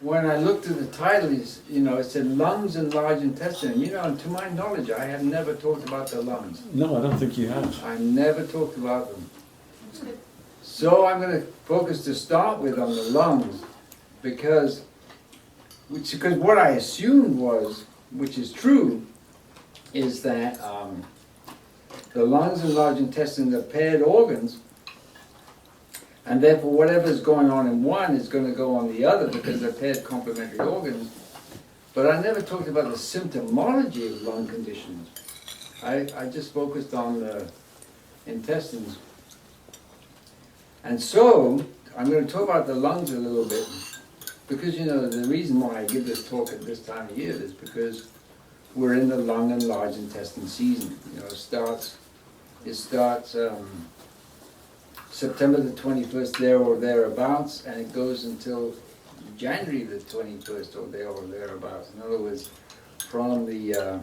when I looked at the title, it said lungs and large intestine. And to my knowledge, I have never talked about the lungs. No, I don't think you have. I never talked about them. So I'm going to focus to start with on the lungs, because what I assumed was, which is true, is that the lungs and large intestine are paired organs, and therefore whatever's going on in one is going to go on the other because they're paired complementary organs. But I never talked about the symptomology of lung conditions. I just focused on the intestines. And so, I'm going to talk about the lungs a little bit, because the reason why I give this talk at this time of year is because we're in the lung and large intestine season. It starts September the 21st, there or thereabouts, and it goes until January the 21st, or there or thereabouts. In other words, from the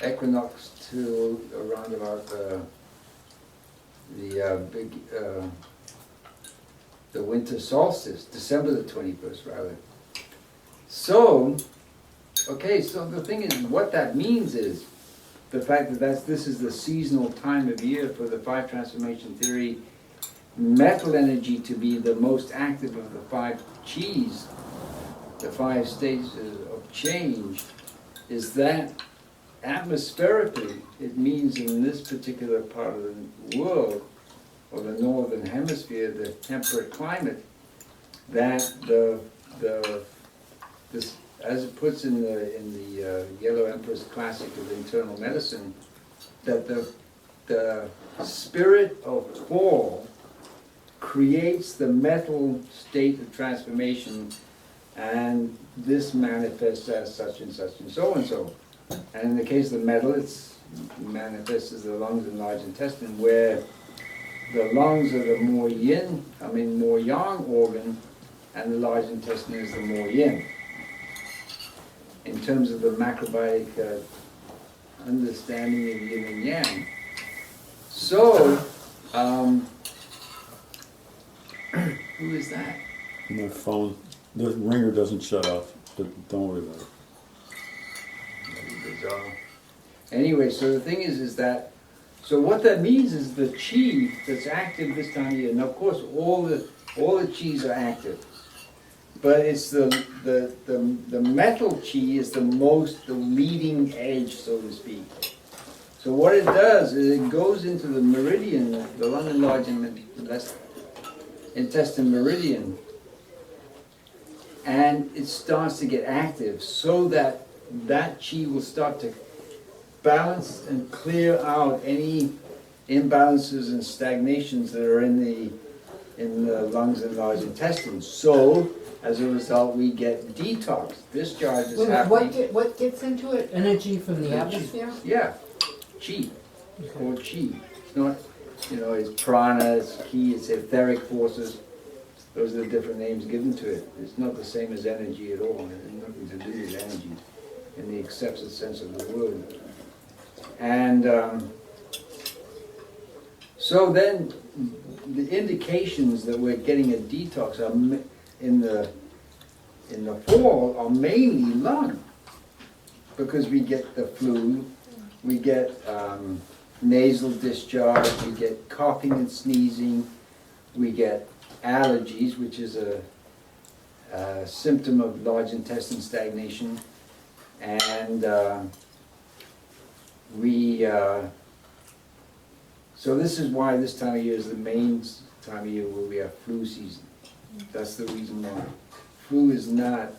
equinox to around about the winter solstice, December the 21st, rather. So the thing is, what that means is the fact that this is the seasonal time of year for the five transformation theory metal energy to be the most active of the five chis, the five stages of change, is that atmospherically, it means in this particular part of the world, or the northern hemisphere, the temperate climate, that this, as it puts in the Yellow Empress Classic of Internal Medicine, that the spirit of fall creates the metal state of transformation, and this manifests as such and such and so and so. And in the case of the metal, it manifests as the lungs and large intestine, where the lungs are the more more yang organ, and the large intestine is the more yin. In terms of the macrobiotic understanding of yin and yang. So, who is that? My phone, the ringer doesn't shut off, but don't worry about it. Very bizarre. Anyway, so the thing is that, so what that means is the chi that's active this time of year, and of course all the chis are active, but it's the metal chi is the leading edge, so to speak. So what it does is it goes into the meridian, the lung and large intestine meridian, and it starts to get active, so that chi will start to balance and clear out any imbalances and stagnations that are in the lungs and large intestines. So, as a result, we get detox. Discharge is happening. What gets into it? Energy from the atmosphere? Yeah, chi. It's called chi. It's not, it's prana, it's ki, it's etheric forces. Those are the different names given to it. It's not the same as energy at all. It has nothing to do with energy in the accepted sense of the word. And so then the indications that we're getting a detox are in the fall are mainly lung, because we get the flu, we get nasal discharge, we get coughing and sneezing, we get allergies, which is a symptom of large intestine stagnation, and so this is why this time of year is the main time of year where we have flu season. That's the reason why. Flu is not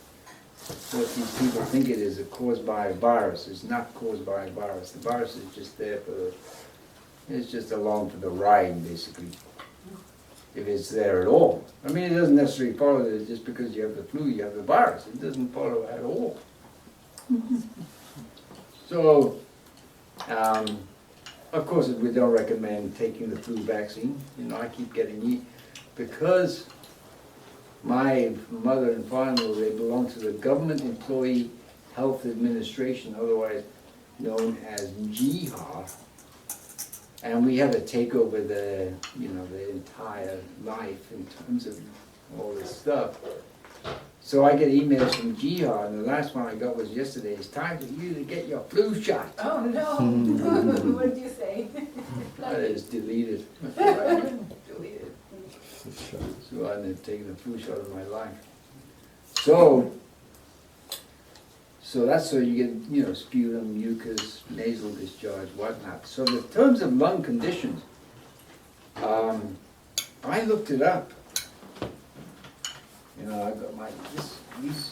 what these people think it is, caused by a virus. It's not caused by a virus. The virus is just there it's just along for the ride, basically, if it's there at all. I mean, it doesn't necessarily follow that just because you have the flu, you have the virus. It doesn't follow at all. So, of course, we don't recommend taking the flu vaccine. I keep getting because my mother and father-in-law, they belong to the Government Employee Health Administration, otherwise known as GHA, and we had to take over the entire life in terms of all this stuff. So I get emails from Jihad, and the last one I got was yesterday, it's time for you to get your flu shot. Oh, no. What did you say? That is deleted. Deleted. So I've been taking the flu shot of my life. So that's so you get, you know, sputum, mucus, nasal discharge, whatnot. So in terms of lung conditions, I looked it up. You know, I've got these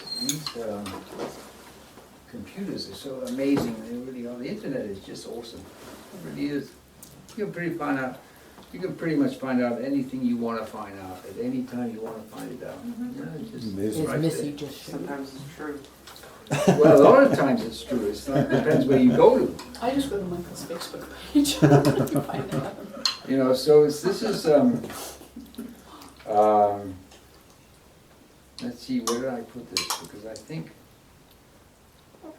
computers are so amazing. They really are. The internet is just awesome. It really is. You can pretty much find out anything you want to find out at any time you want to find it out. You know, it's just Amazing. Is right Missy there. just showed? Sometimes it's true. Well, a lot of times it's true. It's not, depends where you go to. I just go to Michael's Facebook page. Find out. You know, so this is let's see, where did I put this? Because I think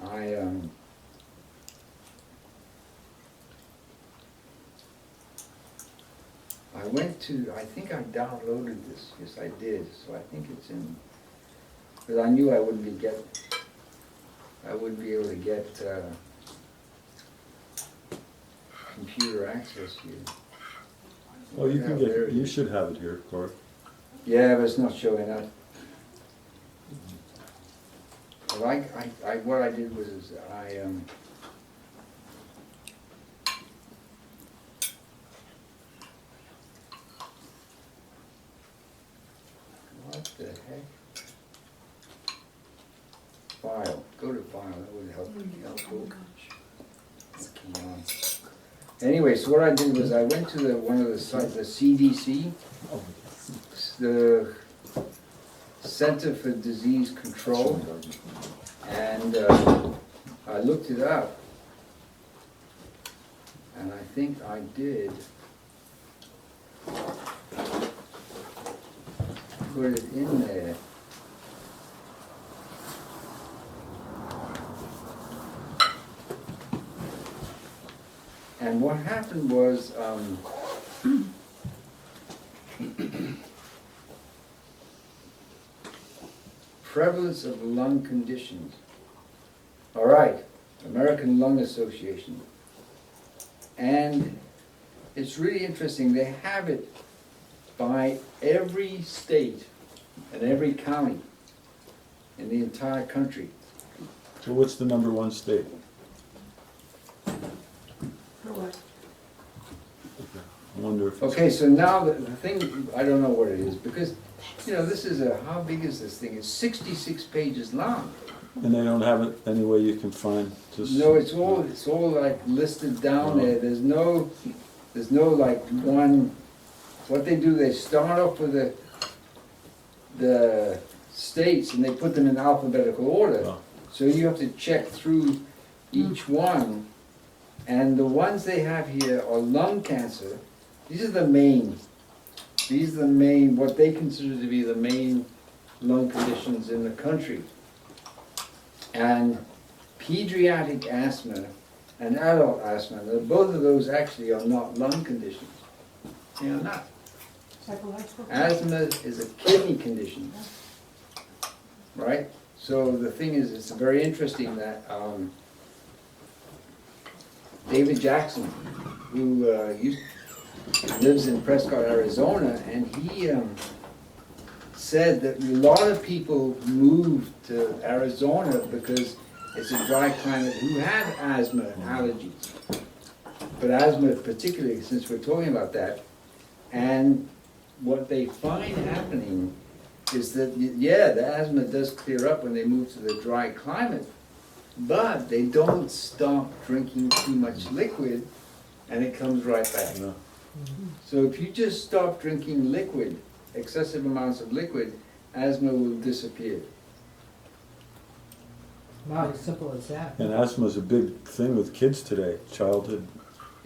I went to, I think I downloaded this. Yes, I did. So I think it's in, because I knew I wouldn't be able to get computer access here. Well, you can Yeah, there get, it you is. should have it here, Corey. Yeah, but it's not showing up. Well, what I did was what the heck? File, go to file, that would help me out. Key on. Anyway, so what I did was I went to one of the sites, the CDC, the Center for Disease Control, and I looked it up, and I think I did put it in there. And what happened was, prevalence of lung conditions. All right, American Lung Association. And it's really interesting, they have it by every state and every county in the entire country. So what's the number one state? I wonder if it's, Okay, so now the thing, I don't know what it is, because, you know, this is how big is this thing? It's 66 pages long. and they don't have it any way you can find, just. No, it's all like listed down there. There's no like one, what they do, they start off with the states and they put them in alphabetical order. Oh. So you have to check through each one. And the ones they have here are lung cancer. These are the main, what they consider to be the main lung conditions in the country. And pediatric asthma and adult asthma, both of those actually are not lung conditions. They are not. Asthma is a kidney condition, right? So the thing is, it's very interesting that David Jackson, who lives in Prescott, Arizona, and he said that a lot of people moved to Arizona because it's a dry climate who had asthma and allergies. But asthma particularly, since we're talking about that, and what they find happening is that, yeah, the asthma does clear up when they move to the dry climate, but they don't stop drinking too much liquid, and it comes right back. Yeah. So if you just stop drinking liquid, excessive amounts of liquid, asthma will disappear. Wow, as simple as that. And asthma is a big thing with kids today, childhood.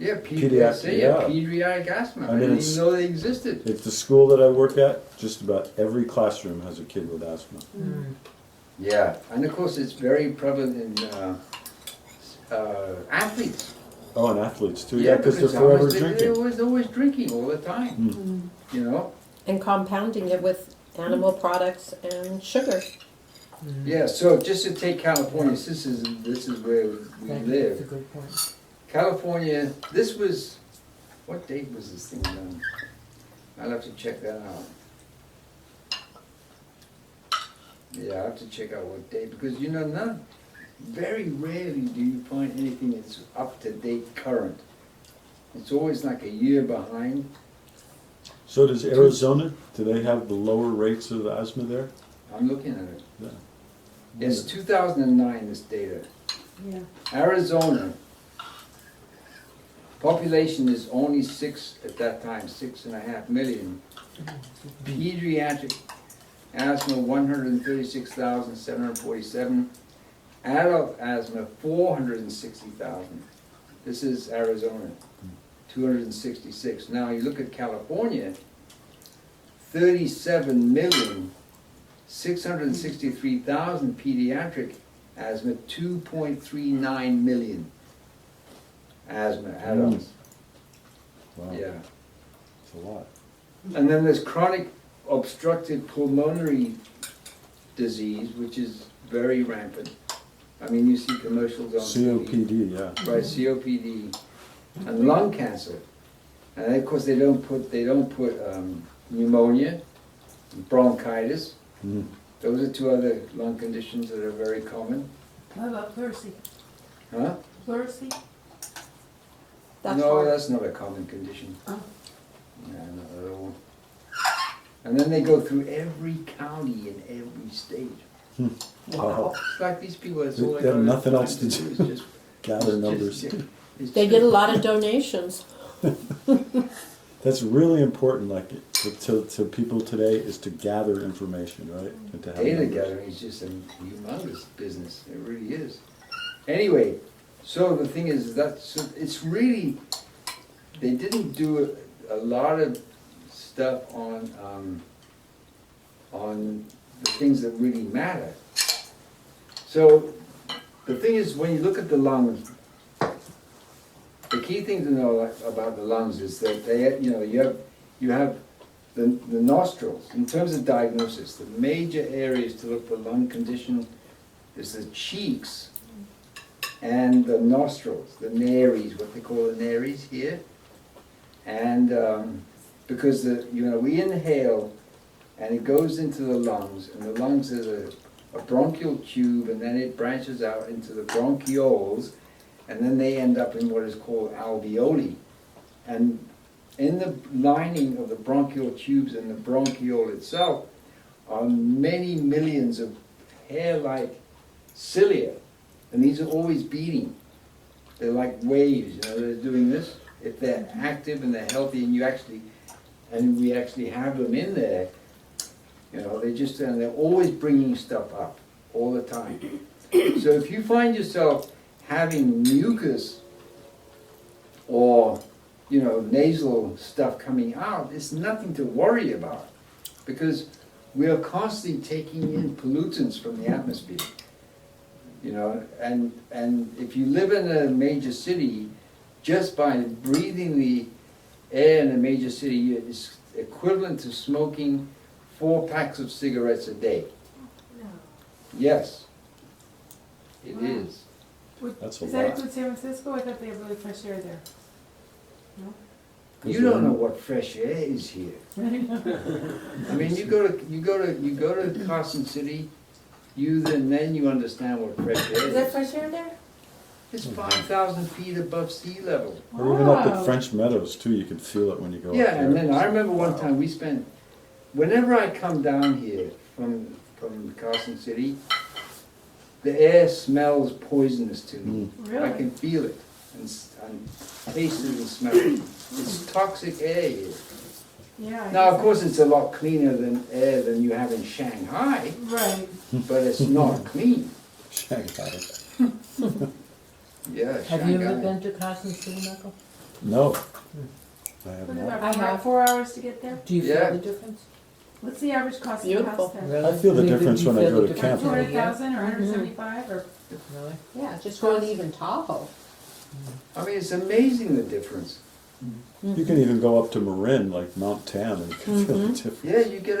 Yeah, Pediatric, yeah. pediatric asthma. I I mean, didn't it's- even know they existed. At the school that I work at, just about every classroom has a kid with asthma. Yeah, and of course it's very prevalent in athletes. Oh, and athletes too, yeah, because they're forever always, they're drinking. always drinking all the time, you know? And compounding it with animal products and sugar. Yeah, so just to take California, this is where we Thank you, that's a live. good point. California, this was, what date was this thing done? I'll have to check that out. Yeah, I'll have to check out what date, because you know, very rarely do you find anything that's up to date current. It's always like a year behind. So does Arizona, do they have the lower rates of asthma there? I'm looking at it. Yeah. It's 2009, this data. Yeah. Arizona, population is only at that time, 6.5 million. Pediatric asthma, 136,747. Adult asthma, 460,000. This is Arizona, 266. Now you look at California, 37,663,000 pediatric asthma, 2.39 million asthma adults. Wow, Yeah. it's a lot. And then there's chronic obstructive pulmonary disease, which is very rampant. I mean, you see commercials on TV. COPD, yeah. Right, COPD, and lung cancer. And of course, they don't put pneumonia, bronchitis. Mm. Those are two other lung conditions that are very common. What about pleurisy? Huh? Pleurisy? No, that's not a common condition. Oh. Yeah, not at all. And then they go through every county in every state. Wow. It's like these people, it's all They they have got nothing time else to do. is just- Gather it's numbers. just- it's They just- get a lot of donations. That's really important, like, to people today, is to gather information, right? And to have Data numbers. gathering is just a humongous business, it really is. Anyway, so the thing is that, so it's really, they didn't do a lot of stuff on the things that really matter. So, the thing is, when you look at the lungs, the key thing to know about the lungs is that they, you have the nostrils. In terms of diagnosis, the major areas to look for lung condition is the cheeks and the nostrils, the nares, what they call the nares here. And because we inhale and it goes into the lungs, and the lungs is a bronchial tube, and then it branches out into the bronchioles, and then they end up in what is called alveoli. And in the lining of the bronchial tubes and the bronchiole itself are many millions of hair-like cilia, and these are always beating. They're like waves, they're doing this. If they're active and they're healthy, and we actually have them in there, and they're always bringing stuff up all the time. So if you find yourself having mucus or nasal stuff coming out, it's nothing to worry about, because we are constantly taking in pollutants from the atmosphere. And if you live in a major city, just by breathing the air in a major city is equivalent to smoking 4 packs of cigarettes a day. Yes, it Wow. is. That's a Is that lot. include San Francisco? I thought they have really fresh air there. No? You don't know what fresh air is here. I mean, you go to Carson City, then you understand what fresh air Is that is. fresh air there? It's 5,000 feet above sea level. Or even up Wow. at French Meadows too, you can feel it when you go up Yeah, there. and then I remember one time whenever I come down here from Carson City, the air smells poisonous to me. I Really? can feel it and taste it and smell it. It's toxic air here. Yeah. I Now, guess of course, it's a lot cleaner than air than you have in Shanghai, Right. but it's not clean. Shanghai. Yeah, Have you ever Shanghai. been to Carson City, Michael? No. I have What not. about I have. 4 hours to get there? Do you Yeah. feel the difference? What's the average cost of a Beautiful. house there? Really? I feel the Do you difference when I feel go the to difference camp. in a year? 200,000 or 175 or? Really? Yeah, just going to even Tahoe. I mean, it's amazing the difference. You can even go up to Marin, like Mount Tam, and you can feel the difference. Yeah, you get